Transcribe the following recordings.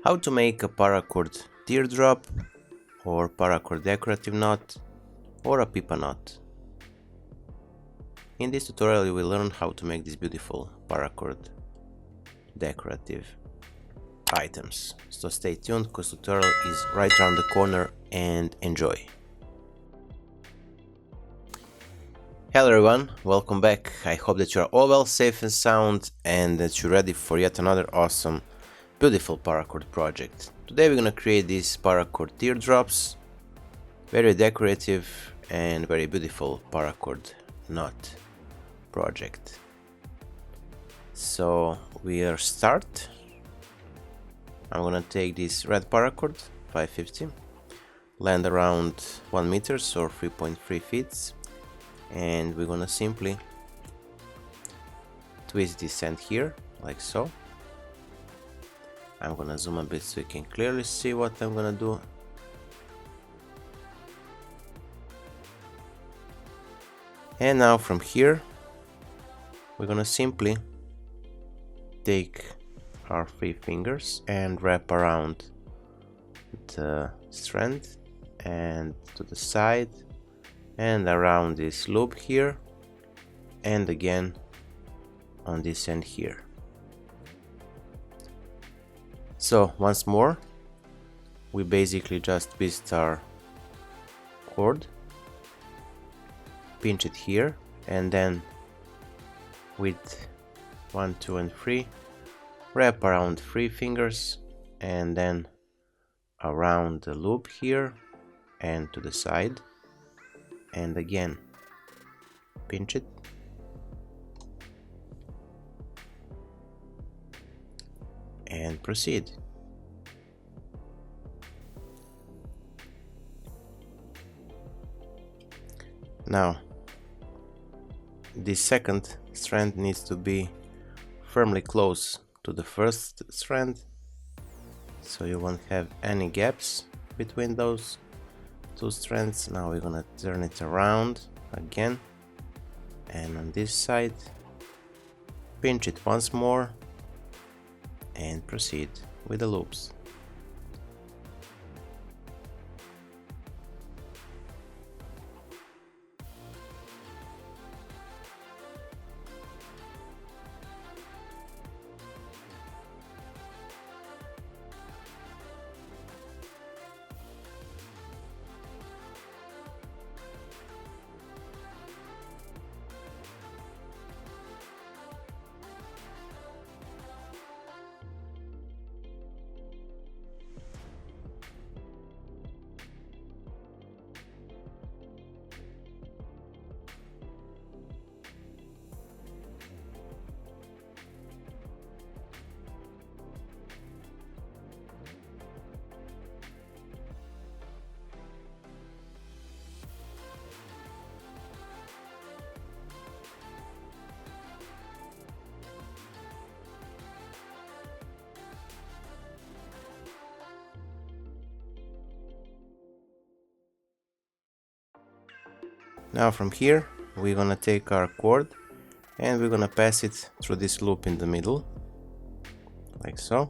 How to make a Paracord Teardrop or Paracord Decorative knot or a Pipa knot. In this tutorial you will learn how to make these beautiful Paracord Decorative items. So stay tuned because the tutorial is right around the corner and enjoy. Hello everyone, welcome back. I hope that you are all well, safe and sound, and that you're ready for yet another awesome, beautiful paracord project. Today we're gonna create these paracord teardrops, very decorative and very beautiful paracord knot project. So we are start. I'm gonna take this red paracord 550, land around 1 meter, so 3.3 feet. And we're gonna simply twist this end here like so. I'm gonna zoom a bit so you can clearly see what I'm gonna do. And now from here we're gonna simply take our 3 fingers and wrap around the strand and to the side and around this loop here, and again on this end here. So once more we basically just twist our cord, pinch it here, and then with 1, 2 and 3 wrap around 3 fingers and then around the loop here and to the side, and again pinch it and proceed. Now this second strand needs to be firmly close to the first strand, so you won't have any gaps between those 2 strands. Now we're gonna turn it around again, and on this side pinch it once more and proceed with the loops. Now from here we're gonna take our cord and we're gonna pass it through this loop in the middle like so,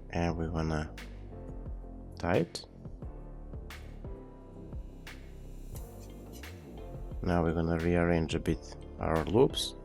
and we're gonna tie it. Now we're gonna rearrange a bit our loops.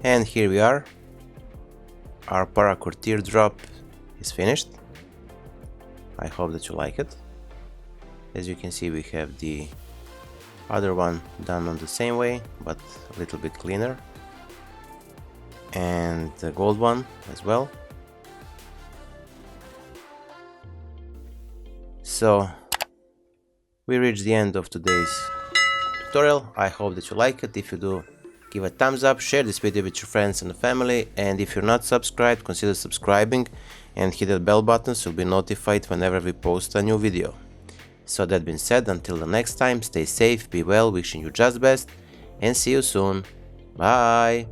And here we are. our Paracord Teardrop is finished. I hope that you like it. As you can see, we have the other one done on the same way, but a little bit cleaner, and the gold one as well. So we reached the end of today's tutorial. I hope that you like it. If you do, give a thumbs up, share this video with your friends and family, and if you're not subscribed, consider subscribing and hit that bell button so you'll be notified whenever we post a new video. So that being said, until the next time, stay safe, be well, wishing you just best, and see you soon. Bye!